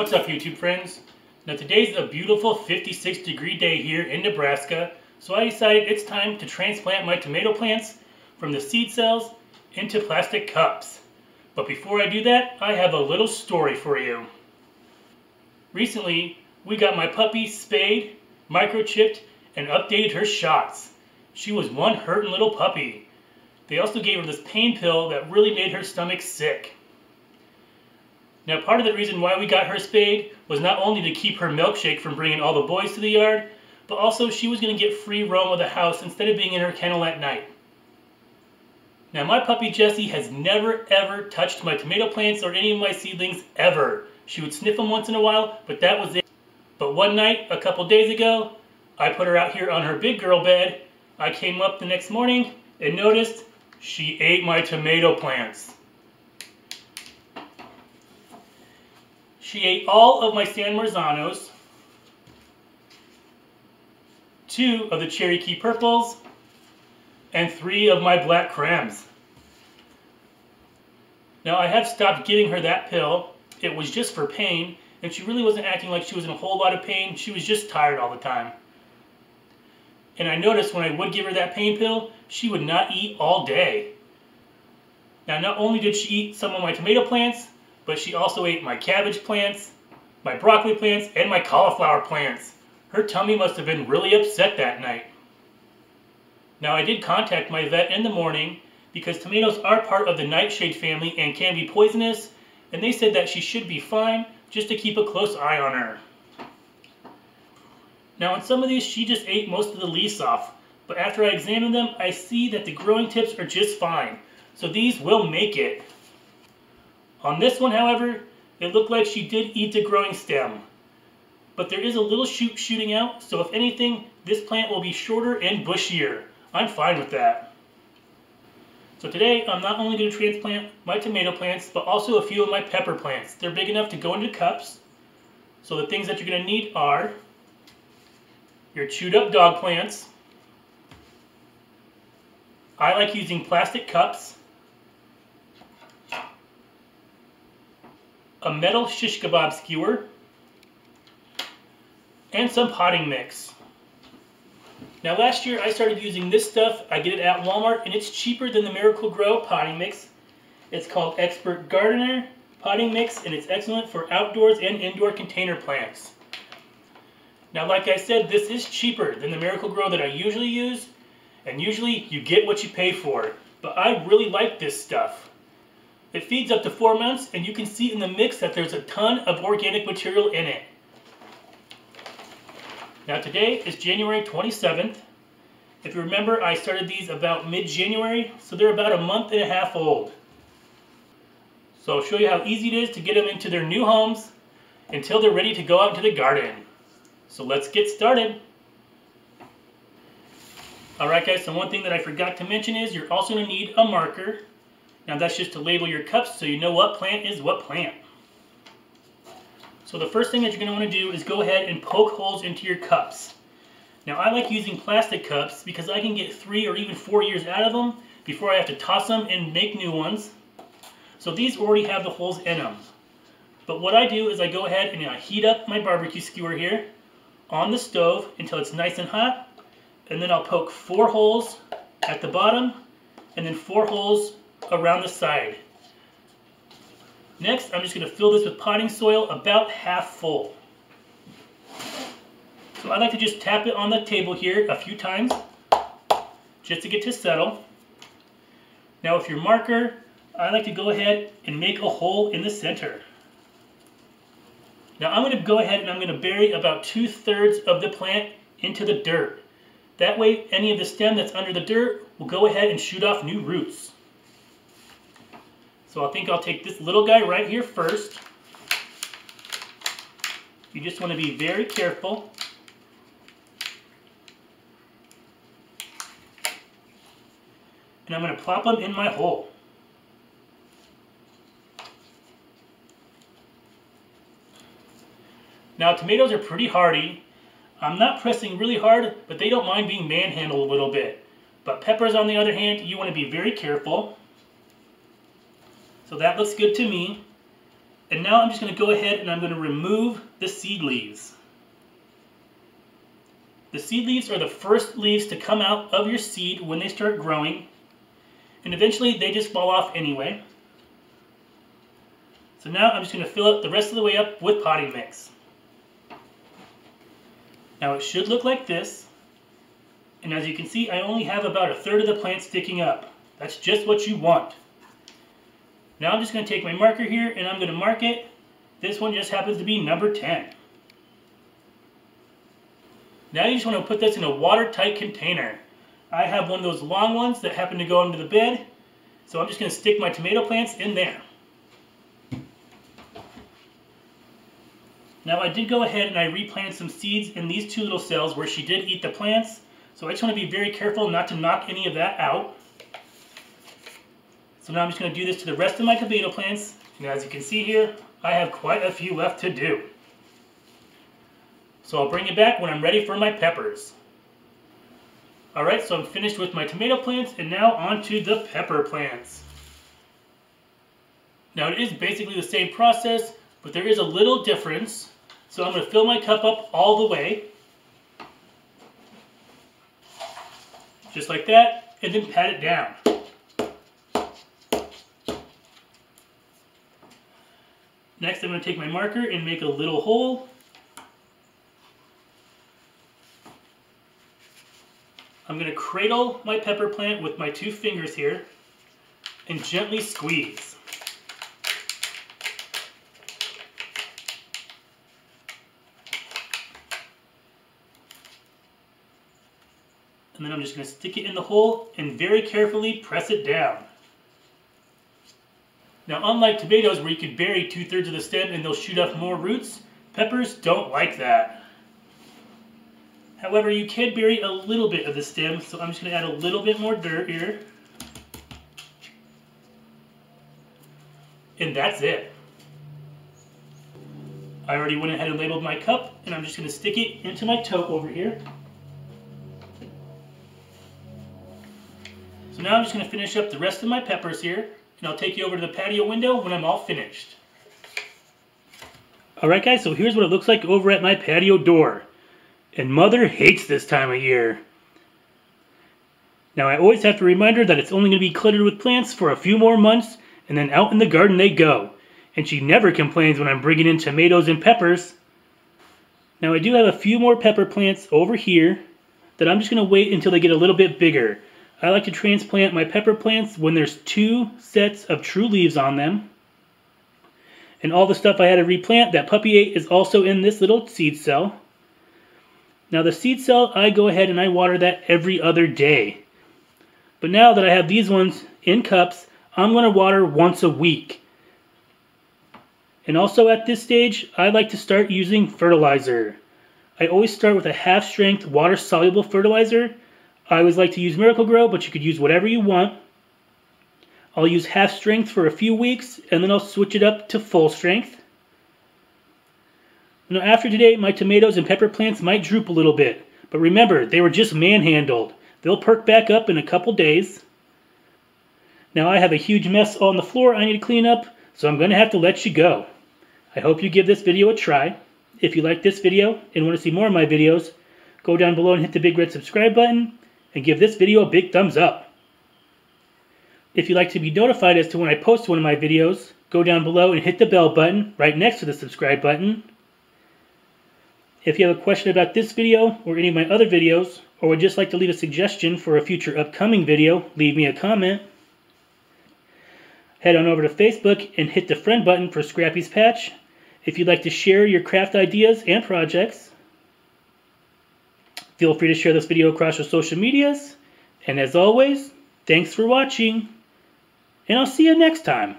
What's up, YouTube friends? Now today's a beautiful 56-degree day here in Nebraska, so I decided it's time to transplant my tomato plants from the seed cells into plastic cups. But before I do that, I have a little story for you. Recently, we got my puppy spayed, microchipped, and updated her shots. She was one hurting little puppy. They also gave her this pain pill that really made her stomach sick. Now, part of the reason why we got her spayed was not only to keep her milkshake from bringing all the boys to the yard, but also she was going to get free roam of the house instead of being in her kennel at night. Now, my puppy Jessie has never ever touched my tomato plants or any of my seedlings ever. She would sniff them once in a while, but that was it. But one night, a couple days ago, I put her out here on her big girl bed. I came up the next morning and noticed she ate my tomato plants. She ate all of my San Marzanos, 2 of the Cherokee Purples, and 3 of my Black Crems. Now, I have stopped giving her that pill. It was just for pain, and she really wasn't acting like she was in a whole lot of pain. She was just tired all the time. And I noticed when I would give her that pain pill, she would not eat all day. Now, not only did she eat some of my tomato plants, but she also ate my cabbage plants, my broccoli plants, and my cauliflower plants. Her tummy must have been really upset that night. Now, I did contact my vet in the morning because tomatoes are part of the nightshade family and can be poisonous, and they said that she should be fine, just to keep a close eye on her. Now, on some of these, she just ate most of the leaves off, but after I examined them, I see that the growing tips are just fine, so these will make it. On this one, however, it looked like she did eat the growing stem. But there is a little shoot shooting out, so if anything, this plant will be shorter and bushier. I'm fine with that. So today, I'm not only going to transplant my tomato plants, but also a few of my pepper plants. They're big enough to go into cups. So the things that you're going to need are your chewed up dog plants. I like using plastic cups. A metal shish kebab skewer, and some potting mix. Now, last year I started using this stuff. I get it at Walmart, and it's cheaper than the Miracle Grow potting mix. It's called Expert Gardener potting mix, and it's excellent for outdoors and indoor container plants. Now, like I said, this is cheaper than the Miracle Grow that I usually use, and usually you get what you pay for. But I really like this stuff. It feeds up to 4 months, and you can see in the mix that there's a ton of organic material in it. Now, today is January 27th. If you remember, I started these about mid-January, so they're about a month and a half old. So I'll show you how easy it is to get them into their new homes until they're ready to go out into the garden. So let's get started. Alright guys, so one thing that I forgot to mention is you're also going to need a marker. Now that's just to label your cups so you know what plant is what plant. So the first thing that you're going to want to do is go ahead and poke holes into your cups. Now I like using plastic cups because I can get 3 or even 4 years out of them before I have to toss them and make new ones. So these already have the holes in them. But what I do is I go ahead and I heat up my barbecue skewer here on the stove until it's nice and hot. And then I'll poke 4 holes at the bottom and then 4 holes around the side. Next, I'm just going to fill this with potting soil about half full. So I like to just tap it on the table here a few times just to get to settle. Now with your marker, I like to go ahead and make a hole in the center. Now I'm going to go ahead and I'm going to bury about 2/3 of the plant into the dirt. That way any of the stem that's under the dirt will go ahead and shoot off new roots. So I think I'll take this little guy right here first. You just want to be very careful. And I'm going to plop them in my hole. Now tomatoes are pretty hardy. I'm not pressing really hard, but they don't mind being manhandled a little bit. But peppers, on the other hand, you want to be very careful. So that looks good to me. And now I'm just going to go ahead and I'm going to remove the seed leaves. The seed leaves are the first leaves to come out of your seed when they start growing. And eventually they just fall off anyway. So now I'm just going to fill it the rest of the way up with potting mix. Now it should look like this. And as you can see, I only have about 1/3 of the plant sticking up. That's just what you want. Now I'm just going to take my marker here and I'm going to mark it. This one just happens to be number 10. Now you just want to put this in a watertight container. I have one of those long ones that happen to go under the bed. So I'm just going to stick my tomato plants in there. Now I did go ahead and I replanted some seeds in these 2 little cells where she did eat the plants. So I just want to be very careful not to knock any of that out. So now I'm just going to do this to the rest of my tomato plants. And as you can see here, I have quite a few left to do. So I'll bring it back when I'm ready for my peppers. Alright, so I'm finished with my tomato plants and now on to the pepper plants. Now it is basically the same process, but there is a little difference. So I'm going to fill my cup up all the way. Just like that, and then pat it down. Next I'm going to take my marker and make a little hole. I'm going to cradle my pepper plant with my 2 fingers here and gently squeeze. And then I'm just going to stick it in the hole and very carefully press it down. Now unlike tomatoes where you could bury 2/3 of the stem and they'll shoot up more roots, peppers don't like that. However, you can bury a little bit of the stem, so I'm just going to add a little bit more dirt here. And that's it. I already went ahead and labeled my cup, and I'm just going to stick it into my tote over here. So now I'm just going to finish up the rest of my peppers here, and I'll take you over to the patio window when I'm all finished. Alright guys, so here's what it looks like over at my patio door. And Mother hates this time of year. Now I always have to remind her that it's only going to be cluttered with plants for a few more months, and then out in the garden they go. And she never complains when I'm bringing in tomatoes and peppers. Now I do have a few more pepper plants over here that I'm just going to wait until they get a little bit bigger. I like to transplant my pepper plants when there's 2 sets of true leaves on them. And all the stuff I had to replant that puppy ate is also in this little seed cell. Now the seed cell, I go ahead and I water that every other day. But now that I have these ones in cups, I'm going to water once a week. And also at this stage, I like to start using fertilizer. I always start with a half-strength water-soluble fertilizer. I always like to use Miracle Grow, but you could use whatever you want. I'll use half strength for a few weeks, and then I'll switch it up to full strength. Now after today, my tomatoes and pepper plants might droop a little bit, but remember, they were just manhandled. They'll perk back up in a couple days. Now I have a huge mess on the floor I need to clean up, so I'm going to have to let you go. I hope you give this video a try. If you like this video and want to see more of my videos, go down below and hit the big red subscribe button, and give this video a big thumbs up. If you'd like to be notified as to when I post one of my videos, go down below and hit the bell button right next to the subscribe button. If you have a question about this video or any of my other videos, or would just like to leave a suggestion for a future upcoming video, leave me a comment. Head on over to Facebook and hit the friend button for Scrappy's Patch if you'd like to share your craft ideas and projects. Feel free to share this video across your social medias. And as always, thanks for watching. And I'll see you next time.